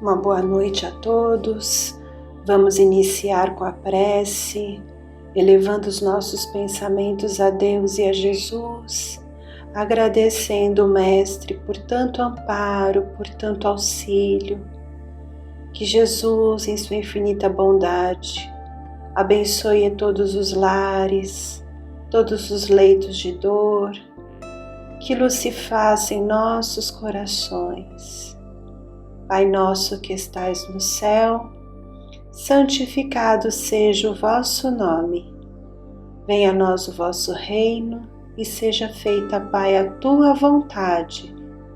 Uma boa noite a todos. Vamos iniciar com a prece, elevando os nossos pensamentos a Deus e a Jesus, agradecendo o Mestre por tanto amparo, por tanto auxílio. Que Jesus, em sua infinita bondade, abençoe todos os lares, todos os leitos de dor, que luz se faça em nossos corações. Pai nosso que estais no céu, santificado seja o vosso nome. Venha a nós o vosso reino e seja feita, Pai, a tua vontade,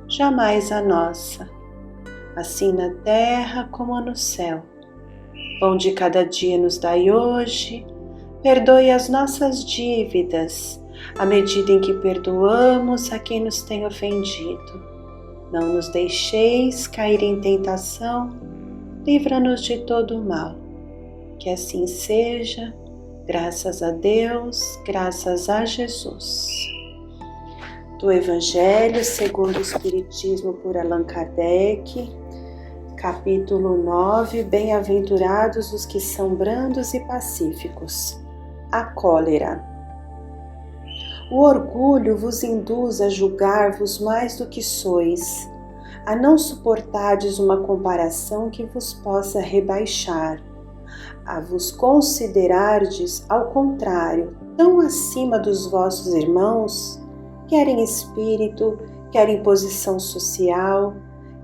jamais a nossa, assim na terra como no céu. Pão de cada dia nos dai hoje, perdoe as nossas dívidas, à medida em que perdoamos a quem nos tem ofendido. Não nos deixeis cair em tentação, livra-nos de todo o mal. Que assim seja, graças a Deus, graças a Jesus. Do Evangelho segundo o Espiritismo por Allan Kardec, capítulo 9, Bem-aventurados os que são brandos e pacíficos. A cólera. O orgulho vos induz a julgar-vos mais do que sois, a não suportardes uma comparação que vos possa rebaixar, a vos considerardes, ao contrário, tão acima dos vossos irmãos, quer em espírito, quer em posição social,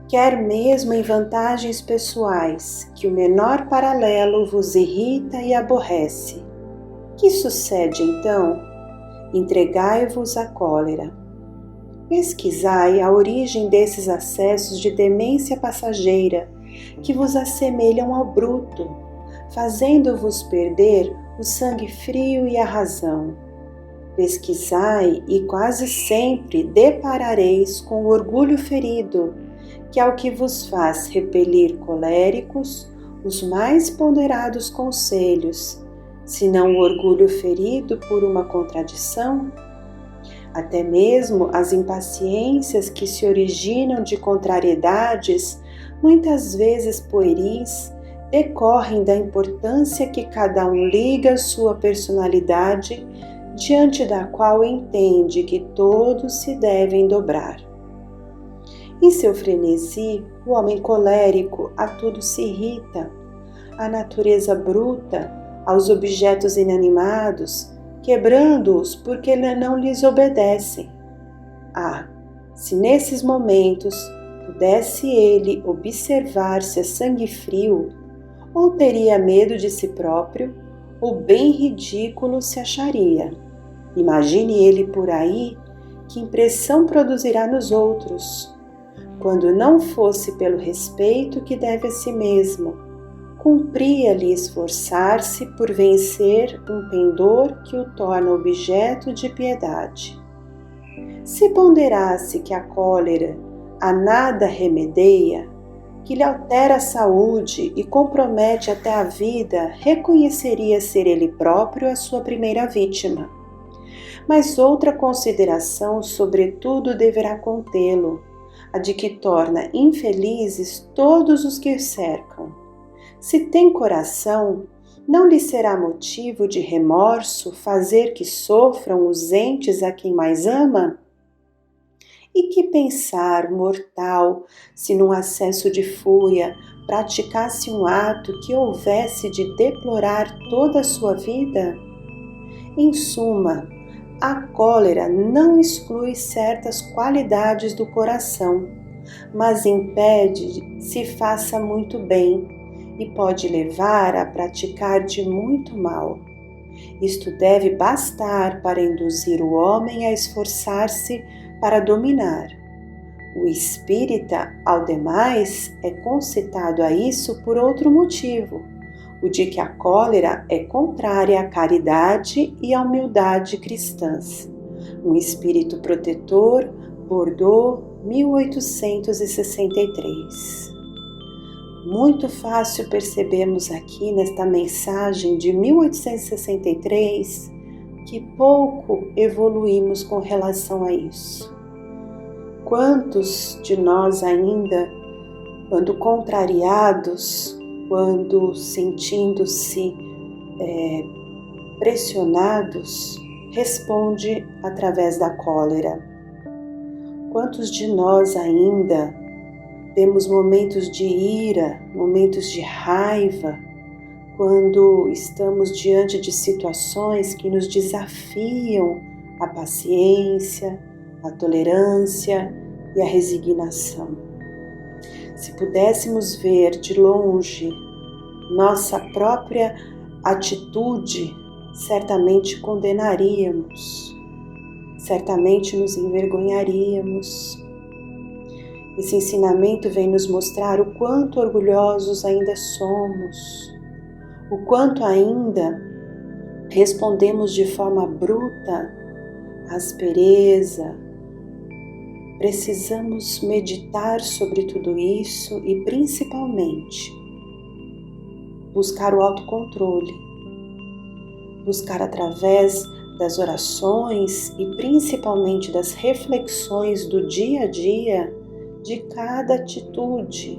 quer mesmo em vantagens pessoais, que o menor paralelo vos irrita e aborrece. Que sucede então? Entregai-vos à cólera. Pesquisai a origem desses acessos de demência passageira que vos assemelham ao bruto, fazendo-vos perder o sangue frio e a razão. Pesquisai e quase sempre deparareis com o orgulho ferido, que é o que vos faz repelir coléricos os mais ponderados conselhos, senão o orgulho ferido por uma contradição? Até mesmo as impaciências que se originam de contrariedades, muitas vezes pueris, decorrem da importância que cada um liga à sua personalidade, diante da qual entende que todos se devem dobrar. Em seu frenesi, o homem colérico a tudo se irrita, a natureza bruta, aos objetos inanimados, quebrando-os porque não lhes obedecem. Se nesses momentos pudesse ele observar-se a sangue frio, ou teria medo de si próprio, ou bem ridículo se acharia. Imagine ele por aí, que impressão produzirá nos outros, quando não fosse pelo respeito que deve a si mesmo. Cumpria-lhe esforçar-se por vencer um pendor que o torna objeto de piedade. Se ponderasse que a cólera a nada remedeia, que lhe altera a saúde e compromete até a vida, reconheceria ser ele próprio a sua primeira vítima. Mas outra consideração, sobretudo, deverá contê-lo, a de que torna infelizes todos os que o cercam. Se tem coração, não lhe será motivo de remorso fazer que sofram os entes a quem mais ama? E que pensar, mortal, se num acesso de fúria praticasse um ato que houvesse de deplorar toda a sua vida? Em suma, a cólera não exclui certas qualidades do coração, mas impede se faça muito bem, e pode levar a praticar de muito mal. Isto deve bastar para induzir o homem a esforçar-se para dominar. O espírita, ao demais, é concitado a isso por outro motivo, o de que a cólera é contrária à caridade e à humildade cristãs. Um espírito protetor, Bordeaux, 1863. Muito fácil percebemos aqui nesta mensagem de 1863 que pouco evoluímos com relação a isso. Quantos de nós ainda Quando contrariados, quando sentindo-se pressionados, responde através da cólera. Quantos de nós ainda temos momentos de ira, momentos de raiva, quando estamos diante de situações que nos desafiam a paciência, a tolerância e a resignação? Se pudéssemos ver de longe nossa própria atitude, certamente condenaríamos, certamente nos envergonharíamos. Esse ensinamento vem nos mostrar o quanto orgulhosos ainda somos, o quanto ainda respondemos de forma bruta, aspereza. Precisamos meditar sobre tudo isso e, principalmente, buscar o autocontrole, buscar através das orações e principalmente das reflexões do dia a dia, de cada atitude,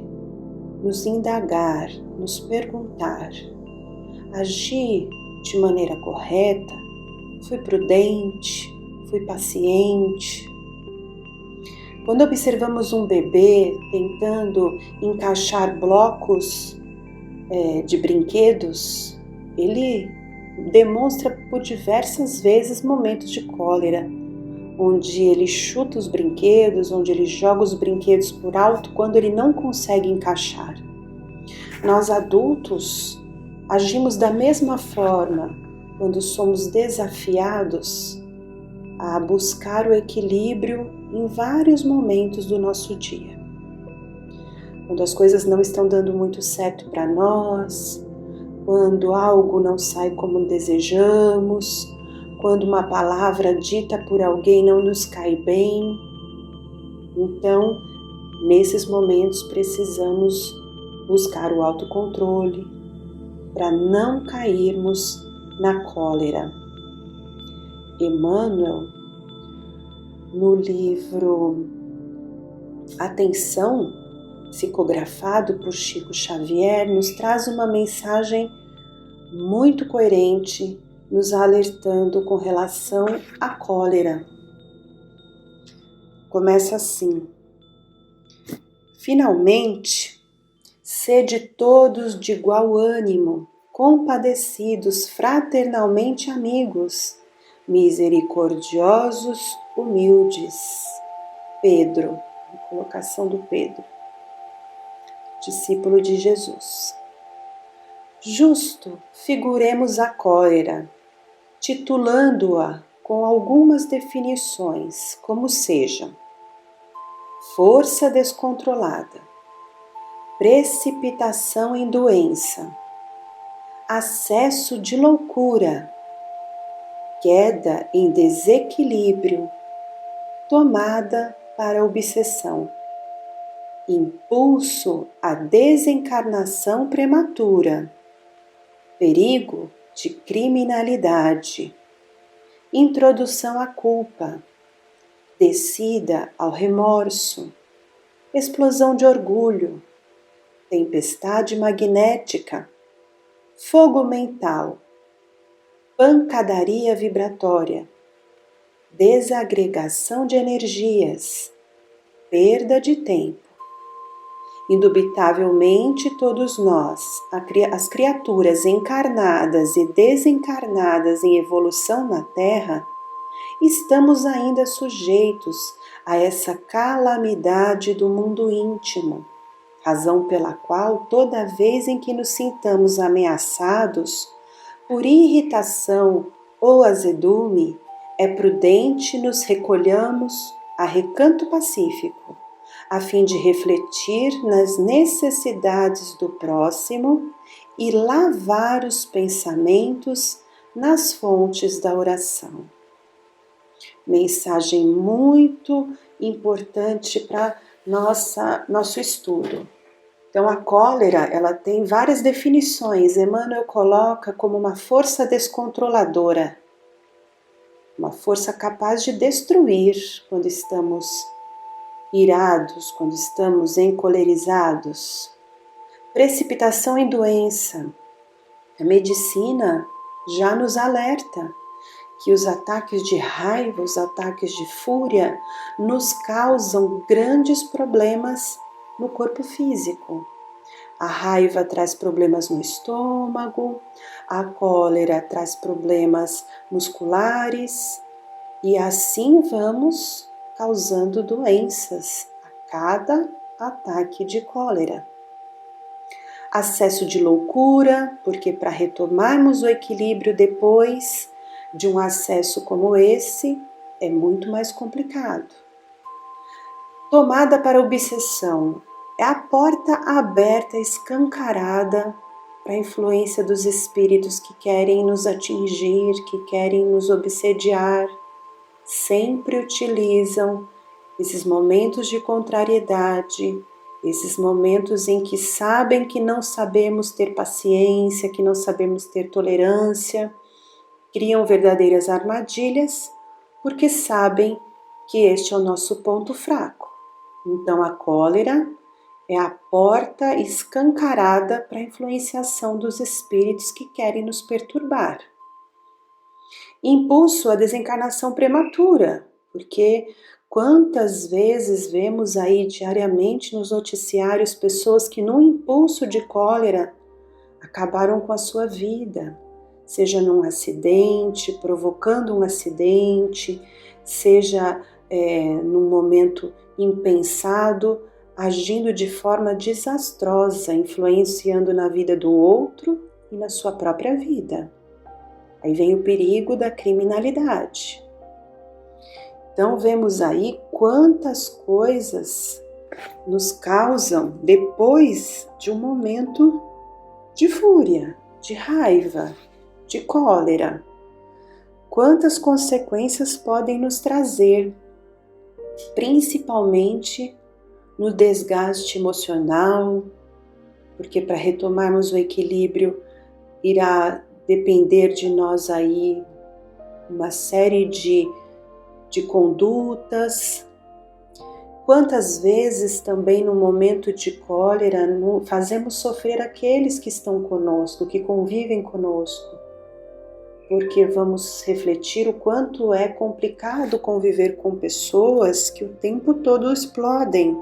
nos indagar, nos perguntar: agi de maneira correta? Fui prudente? Fui paciente? Quando observamos um bebê tentando encaixar blocos de brinquedos, ele demonstra por diversas vezes momentos de cólera, onde ele chuta os brinquedos, onde ele joga os brinquedos por alto quando ele não consegue encaixar. Nós adultos agimos da mesma forma quando somos desafiados a buscar o equilíbrio em vários momentos do nosso dia. Quando as coisas não estão dando muito certo para nós, quando algo não sai como desejamos, quando uma palavra dita por alguém não nos cai bem. Então, nesses momentos precisamos buscar o autocontrole para não cairmos na cólera. Emmanuel, no livro Atenção, psicografado por Chico Xavier, nos traz uma mensagem muito coerente, nos alertando com relação à cólera. Começa assim: finalmente, sede todos de igual ânimo, compadecidos, fraternalmente amigos, misericordiosos, humildes. Pedro, a colocação do Pedro, discípulo de Jesus. Justo figuremos a cólera, titulando-a com algumas definições, como seja: força descontrolada, precipitação em doença, acesso de loucura, queda em desequilíbrio, tomada para obsessão, impulso à desencarnação prematura, perigo de criminalidade, introdução à culpa, descida ao remorso, explosão de orgulho, tempestade magnética, fogo mental, pancadaria vibratória, desagregação de energias, perda de tempo. Indubitavelmente todos nós, as criaturas encarnadas e desencarnadas em evolução na Terra, estamos ainda sujeitos a essa calamidade do mundo íntimo, razão pela qual toda vez em que nos sintamos ameaçados por irritação ou azedume, é prudente nos recolhamos a recanto pacífico, a fim de refletir nas necessidades do próximo e lavar os pensamentos nas fontes da oração. Mensagem muito importante para nosso estudo. Então, a cólera, ela tem várias definições. Emmanuel coloca como uma força descontroladora, uma força capaz de destruir quando estamos irados, quando estamos encolerizados. Precipitação em doença. A medicina já nos alerta que os ataques de raiva, os ataques de fúria, nos causam grandes problemas no corpo físico. A raiva traz problemas no estômago, a cólera traz problemas musculares e assim vamos causando doenças a cada ataque de cólera. Acesso de loucura, porque para retomarmos o equilíbrio depois de um acesso como esse, é muito mais complicado. Tomada para obsessão. É a porta aberta, escancarada para a influência dos espíritos que querem nos atingir, que querem nos obsediar. Sempre utilizam esses momentos de contrariedade, esses momentos em que sabem que não sabemos ter paciência, que não sabemos ter tolerância, criam verdadeiras armadilhas porque sabem que este é o nosso ponto fraco. Então a cólera é a porta escancarada para a influenciação dos espíritos que querem nos perturbar. Impulso à desencarnação prematura, porque quantas vezes vemos aí diariamente nos noticiários pessoas que num impulso de cólera acabaram com a sua vida, seja num acidente, provocando um acidente, seja num momento impensado, agindo de forma desastrosa, influenciando na vida do outro e na sua própria vida. Aí vem o perigo da criminalidade. Então vemos aí quantas coisas nos causam depois de um momento de fúria, de raiva, de cólera. Quantas consequências podem nos trazer, principalmente no desgaste emocional, porque para retomarmos o equilíbrio irá depender de nós aí uma série de condutas. Quantas vezes também no momento de cólera fazemos sofrer aqueles que estão conosco, que convivem conosco, porque vamos refletir o quanto é complicado conviver com pessoas que o tempo todo explodem,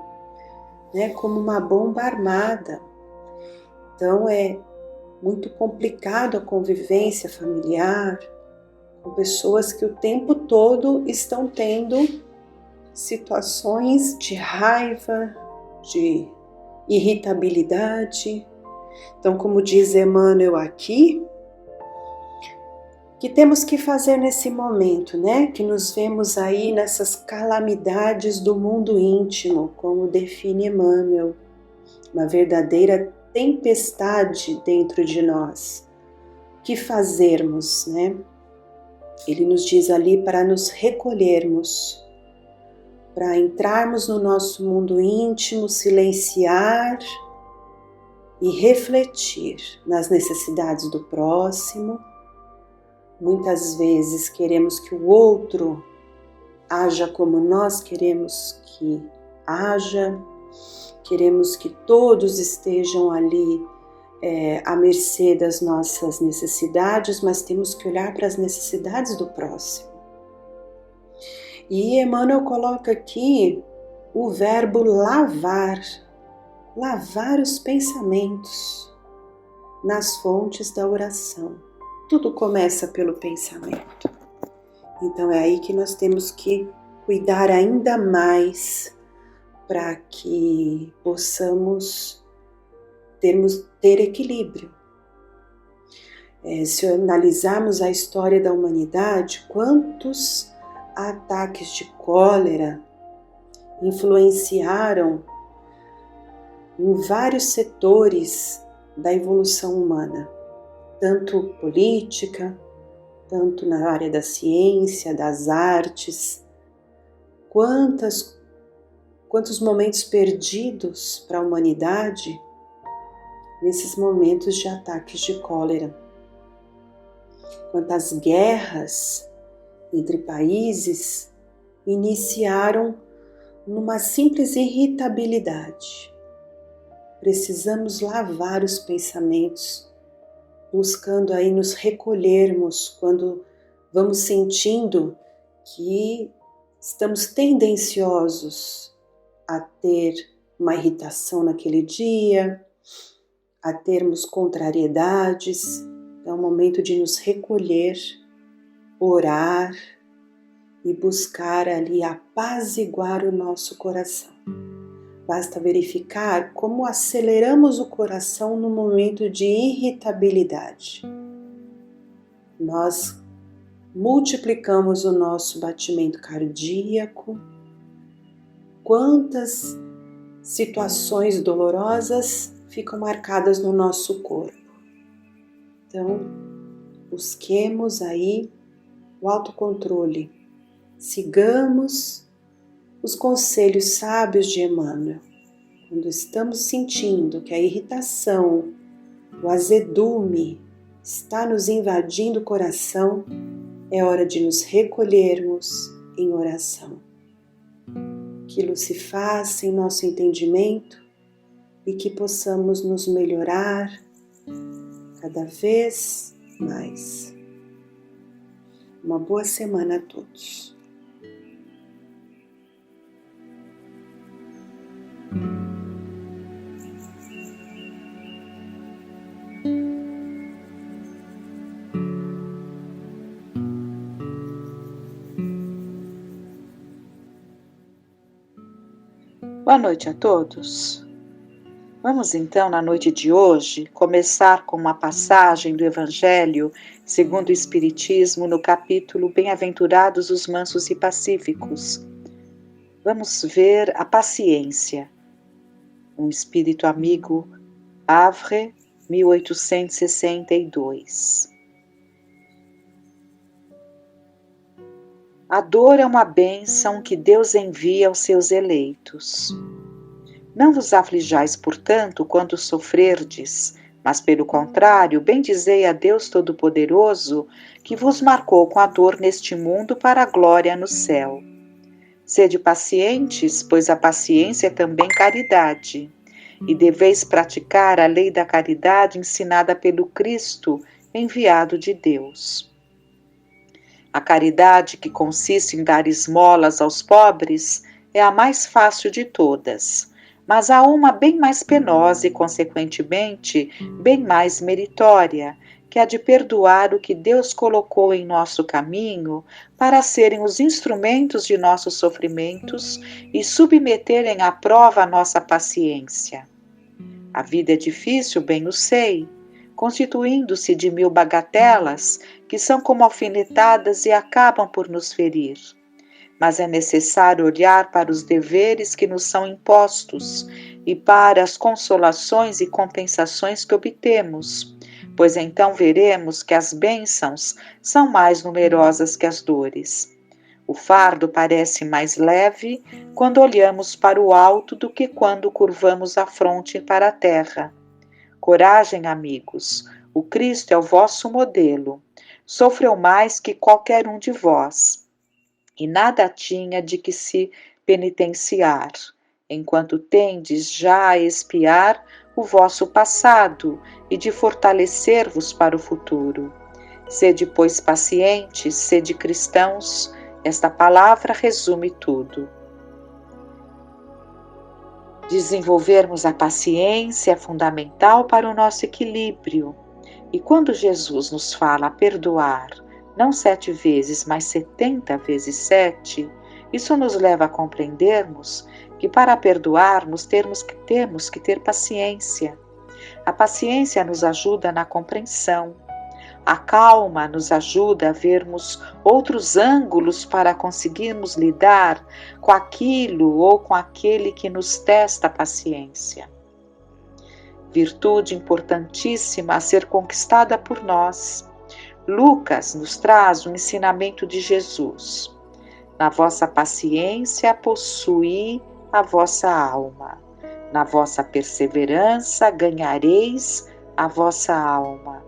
né, como uma bomba armada. Então é muito complicado a convivência familiar com pessoas que o tempo todo estão tendo situações de raiva, de irritabilidade. Então, como diz Emmanuel aqui, que temos que fazer nesse momento, né? Que nos vemos aí nessas calamidades do mundo íntimo, como define Emmanuel, uma verdadeira tempestade dentro de nós. O que fazermos, né? Ele nos diz ali para nos recolhermos, para entrarmos no nosso mundo íntimo, silenciar e refletir nas necessidades do próximo. Muitas vezes queremos que o outro haja como nós queremos que haja, queremos que todos estejam ali à mercê das nossas necessidades, mas temos que olhar para as necessidades do próximo. E Emmanuel coloca aqui o verbo lavar os pensamentos nas fontes da oração. Tudo começa pelo pensamento. Então é aí que nós temos que cuidar ainda mais para que possamos ter equilíbrio. Se analisarmos a história da humanidade, quantos ataques de cólera influenciaram em vários setores da evolução humana, tanto política, tanto na área da ciência, das artes. Quantos momentos perdidos para a humanidade nesses momentos de ataques de cólera. Quantas guerras entre países iniciaram numa simples irritabilidade. Precisamos lavar os pensamentos, buscando aí nos recolhermos quando vamos sentindo que estamos tendenciosos a ter uma irritação naquele dia, a termos contrariedades. É o momento de nos recolher, orar e buscar ali apaziguar o nosso coração. Basta verificar como aceleramos o coração no momento de irritabilidade. Nós multiplicamos o nosso batimento cardíaco. Quantas situações dolorosas ficam marcadas no nosso corpo. Então, busquemos aí o autocontrole. Sigamos os conselhos sábios de Emmanuel. Quando estamos sentindo que a irritação, o azedume está nos invadindo o coração, é hora de nos recolhermos em oração. Que se faça em nosso entendimento e que possamos nos melhorar cada vez mais. Uma boa semana a todos. Boa noite a todos. Vamos então, na noite de hoje, começar com uma passagem do Evangelho segundo o Espiritismo, no capítulo Bem-aventurados os mansos e pacíficos. Vamos ver a paciência. Um espírito amigo, Havre, 1862. A dor é uma bênção que Deus envia aos seus eleitos. Não vos aflijais, portanto, quando sofrerdes, mas, pelo contrário, bendizei a Deus Todo-Poderoso, que vos marcou com a dor neste mundo para a glória no céu. Sede pacientes, pois a paciência é também caridade, e deveis praticar a lei da caridade ensinada pelo Cristo, enviado de Deus. A caridade, que consiste em dar esmolas aos pobres, é a mais fácil de todas, mas há uma bem mais penosa e, consequentemente, bem mais meritória, que é a de perdoar o que Deus colocou em nosso caminho para serem os instrumentos de nossos sofrimentos e submeterem à prova a nossa paciência. A vida é difícil, bem o sei, constituindo-se de 1000 bagatelas que são como alfinetadas e acabam por nos ferir. Mas é necessário olhar para os deveres que nos são impostos e para as consolações e compensações que obtemos, pois então veremos que as bênçãos são mais numerosas que as dores. O fardo parece mais leve quando olhamos para o alto do que quando curvamos a fronte para a terra. Coragem, amigos, o Cristo é o vosso modelo. Sofreu mais que qualquer um de vós, e nada tinha de que se penitenciar, enquanto tendes já a expiar o vosso passado e de fortalecer-vos para o futuro. Sede, pois, pacientes, sede cristãos, esta palavra resume tudo. Desenvolvermos a paciência é fundamental para o nosso equilíbrio. E quando Jesus nos fala a perdoar, não 7 vezes, mas 70 vezes 7, isso nos leva a compreendermos que para perdoarmos temos que ter paciência. A paciência nos ajuda na compreensão. A calma nos ajuda a vermos outros ângulos para conseguirmos lidar com aquilo ou com aquele que nos testa a paciência. Virtude importantíssima a ser conquistada por nós. Lucas nos traz o ensinamento de Jesus. Na vossa paciência possuí a vossa alma. Na vossa perseverança ganhareis a vossa alma.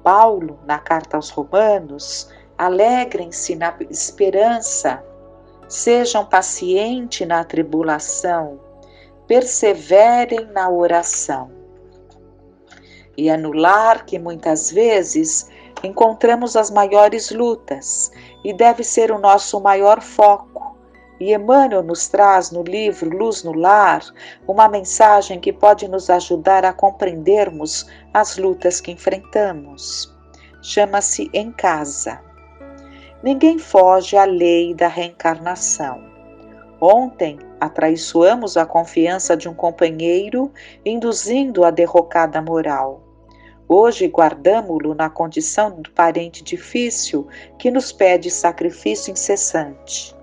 Paulo, na carta aos Romanos, alegrem-se na esperança, Sejam pacientes na tribulação, perseverem na oração. E anular que muitas vezes encontramos as maiores lutas e deve ser o nosso maior foco. E Emmanuel nos traz no livro Luz no Lar uma mensagem que pode nos ajudar a compreendermos as lutas que enfrentamos. Chama-se Em Casa. Ninguém foge à lei da reencarnação. Ontem, atraiçoamos a confiança de um companheiro, induzindo a derrocada moral. Hoje, guardamo-lo na condição do parente difícil que nos pede sacrifício incessante.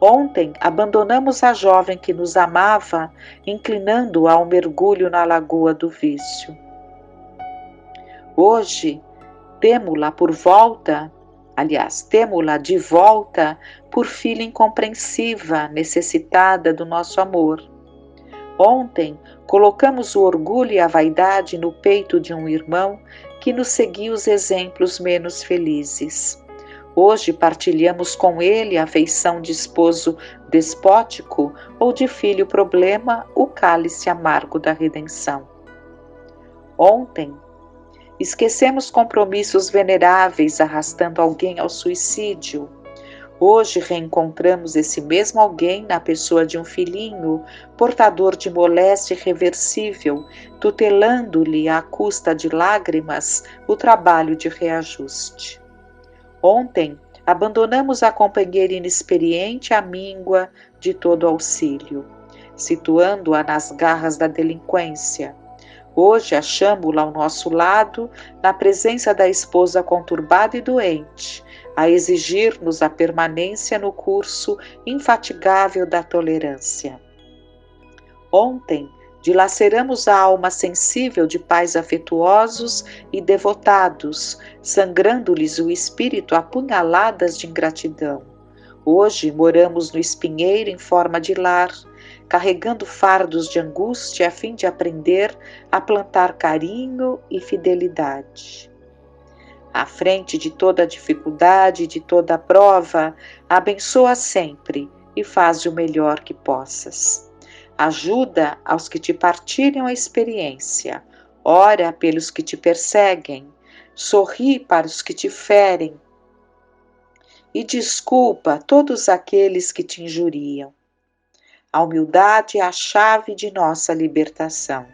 Ontem, abandonamos a jovem que nos amava, inclinando-a ao mergulho na lagoa do vício. Hoje, temo-la de volta por filha incompreensiva, necessitada do nosso amor. Ontem, colocamos o orgulho e a vaidade no peito de um irmão que nos seguia os exemplos menos felizes. Hoje partilhamos com ele a afeição de esposo despótico ou de filho problema, o cálice amargo da redenção. Ontem, esquecemos compromissos veneráveis arrastando alguém ao suicídio. Hoje reencontramos esse mesmo alguém na pessoa de um filhinho, portador de moléstia irreversível, tutelando-lhe à custa de lágrimas o trabalho de reajuste. Ontem, abandonamos a companheira inexperiente à míngua de todo auxílio, situando-a nas garras da delinquência. Hoje achamo-la ao nosso lado, na presença da esposa conturbada e doente, a exigir-nos a permanência no curso infatigável da tolerância. Ontem, dilaceramos a alma sensível de pais afetuosos e devotados, sangrando-lhes o espírito a punhaladas de ingratidão. Hoje moramos no espinheiro em forma de lar, carregando fardos de angústia a fim de aprender a plantar carinho e fidelidade. À frente de toda dificuldade e de toda prova, abençoa sempre e faz o melhor que possas. Ajuda aos que te partilham a experiência, ora pelos que te perseguem, sorri para os que te ferem e desculpa todos aqueles que te injuriam. A humildade é a chave de nossa libertação.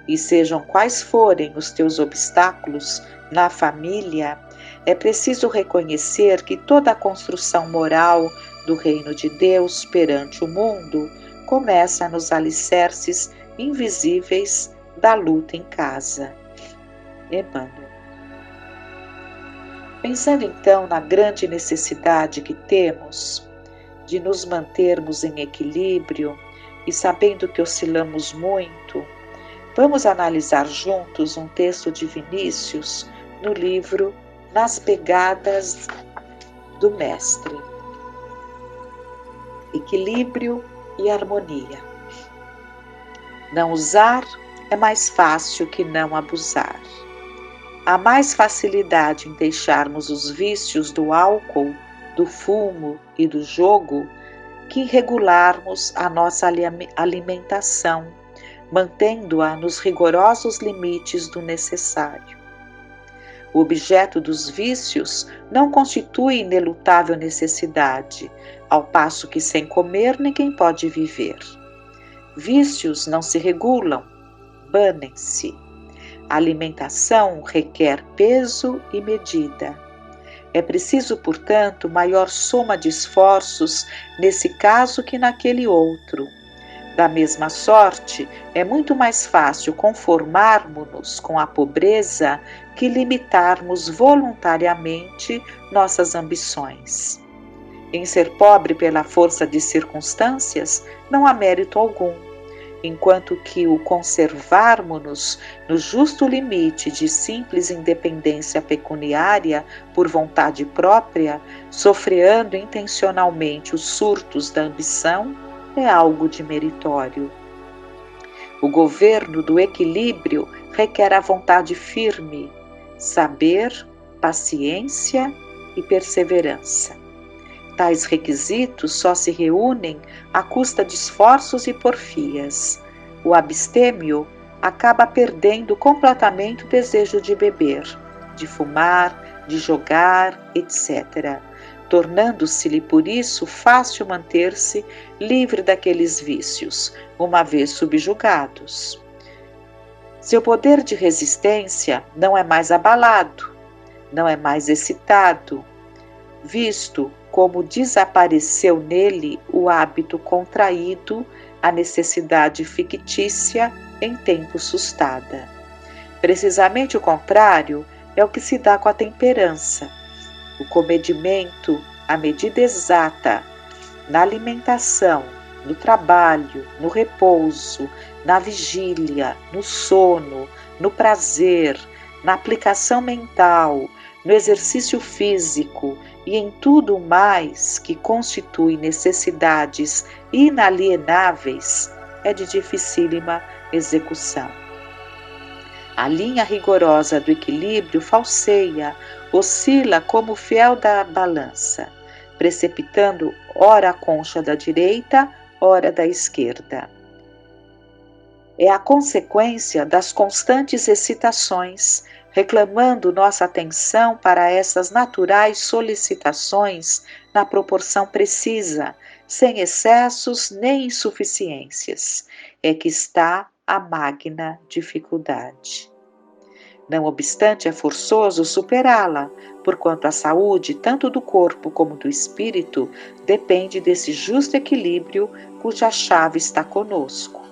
E sejam quais forem os teus obstáculos na família, é preciso reconhecer que toda a construção moral do reino de Deus perante o mundo começa nos alicerces invisíveis da luta em casa. Emmanuel. Pensando então na grande necessidade que temos de nos mantermos em equilíbrio e sabendo que oscilamos muito, vamos analisar juntos um texto de Vinícius no livro Nas Pegadas do Mestre. Equilíbrio e harmonia. Não usar é mais fácil que não abusar. Há mais facilidade em deixarmos os vícios do álcool, do fumo e do jogo que regularmos a nossa alimentação, mantendo-a nos rigorosos limites do necessário. O objeto dos vícios não constitui inelutável necessidade, ao passo que sem comer ninguém pode viver. Vícios não se regulam, banem-se. A alimentação requer peso e medida. É preciso, portanto, maior soma de esforços nesse caso que naquele outro. Da mesma sorte, é muito mais fácil conformarmos-nos com a pobreza que limitarmos voluntariamente nossas ambições. Em ser pobre pela força de circunstâncias, não há mérito algum, enquanto que o conservarmos-nos no justo limite de simples independência pecuniária por vontade própria, sofreando intencionalmente os surtos da ambição, é algo de meritório. O governo do equilíbrio requer a vontade firme, saber, paciência e perseverança. Tais requisitos só se reúnem à custa de esforços e porfias. O abstêmio acaba perdendo completamente o desejo de beber, de fumar, de jogar, etc., tornando-se-lhe por isso fácil manter-se livre daqueles vícios, uma vez subjugados. Seu poder de resistência não é mais abalado, não é mais excitado, visto como desapareceu nele o hábito contraído, a necessidade fictícia em tempo sustada. Precisamente o contrário é o que se dá com a temperança. O comedimento, a medida exata, na alimentação, no trabalho, no repouso, na vigília, no sono, no prazer, na aplicação mental, no exercício físico e em tudo mais que constitui necessidades inalienáveis, é de dificílima execução. A linha rigorosa do equilíbrio falseia, oscila como o fiel da balança, precipitando ora a concha da direita, ora da esquerda. É a consequência das constantes excitações, reclamando nossa atenção para essas naturais solicitações na proporção precisa, sem excessos nem insuficiências, é que está a magna dificuldade. Não obstante, é forçoso superá-la, porquanto a saúde, tanto do corpo como do espírito, depende desse justo equilíbrio cuja chave está conosco.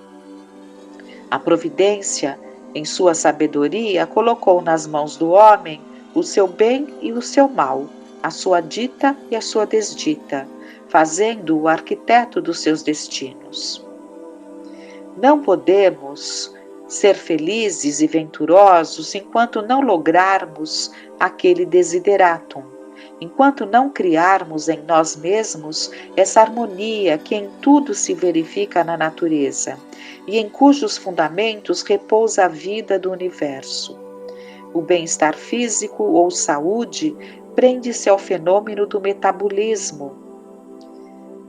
A providência, em sua sabedoria, colocou nas mãos do homem o seu bem e o seu mal, a sua dita e a sua desdita, fazendo-o o arquiteto dos seus destinos. Não podemos ser felizes e venturosos enquanto não lograrmos aquele desideratum, enquanto não criarmos em nós mesmos essa harmonia que em tudo se verifica na natureza e em cujos fundamentos repousa a vida do universo. O bem-estar físico ou saúde prende-se ao fenômeno do metabolismo,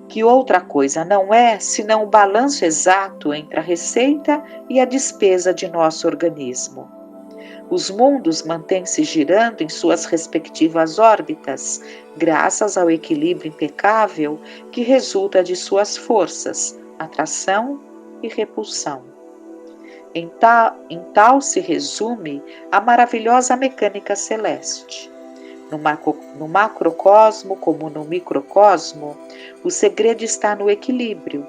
que outra coisa não é senão o balanço exato entre a receita e a despesa de nosso organismo. Os mundos mantêm-se girando em suas respectivas órbitas, graças ao equilíbrio impecável que resulta de suas forças, atração e repulsão. Em tal se resume a maravilhosa mecânica celeste. No macrocosmo como no microcosmo, o segredo está no equilíbrio.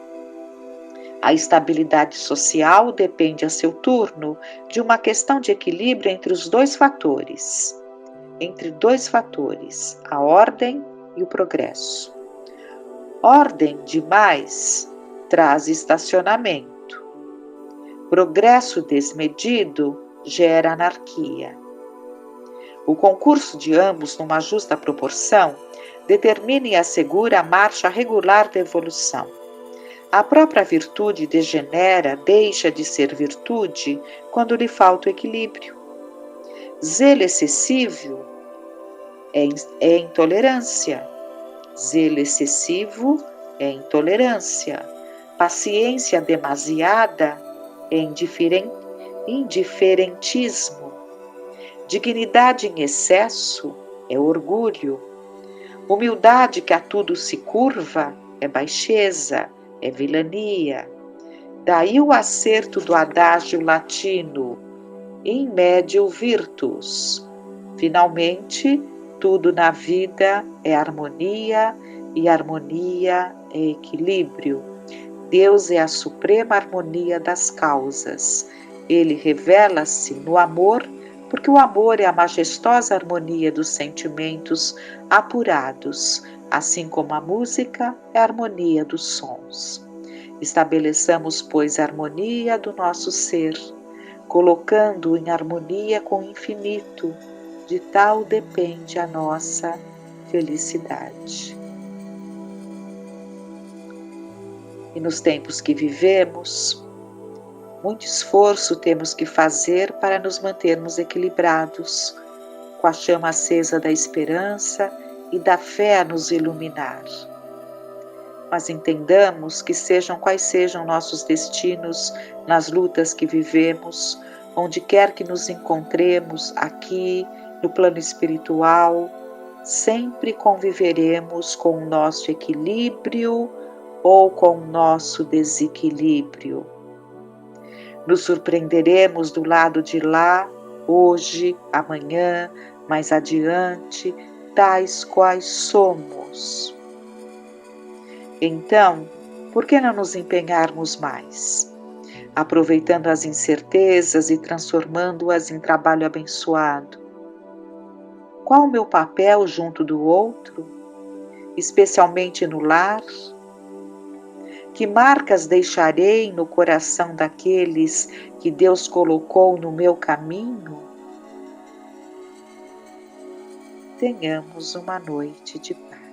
A estabilidade social depende a seu turno de uma questão de equilíbrio entre dois fatores, a ordem e o progresso. Ordem demais traz estacionamento. Progresso desmedido gera anarquia. O concurso de ambos numa justa proporção determina e assegura a marcha regular da evolução. A própria virtude degenera, deixa de ser virtude quando lhe falta o equilíbrio. Zelo excessivo é intolerância. Zelo excessivo é intolerância. Paciência demasiada é indiferentismo. Dignidade em excesso é orgulho. Humildade que a tudo se curva é baixeza, é vilania. Daí o acerto do adágio latino, in medio virtus. Finalmente, tudo na vida é harmonia e harmonia é equilíbrio. Deus é a suprema harmonia das causas. Ele revela-se no amor, porque o amor é a majestosa harmonia dos sentimentos apurados, assim como a música é a harmonia dos sons. Estabeleçamos, pois, a harmonia do nosso ser, colocando-o em harmonia com o infinito, de tal depende a nossa felicidade. E nos tempos que vivemos, muito esforço temos que fazer para nos mantermos equilibrados, com a chama acesa da esperança e da fé a nos iluminar. Mas entendamos que sejam quais sejam nossos destinos nas lutas que vivemos, onde quer que nos encontremos, aqui, no plano espiritual, sempre conviveremos com o nosso equilíbrio ou com o nosso desequilíbrio. Nos surpreenderemos do lado de lá, hoje, amanhã, mais adiante, tais quais somos. Então, por que não nos empenharmos mais, aproveitando as incertezas e transformando-as em trabalho abençoado? Qual o meu papel junto do outro, especialmente no lar? Que marcas deixarei no coração daqueles que Deus colocou no meu caminho? Tenhamos uma noite de paz.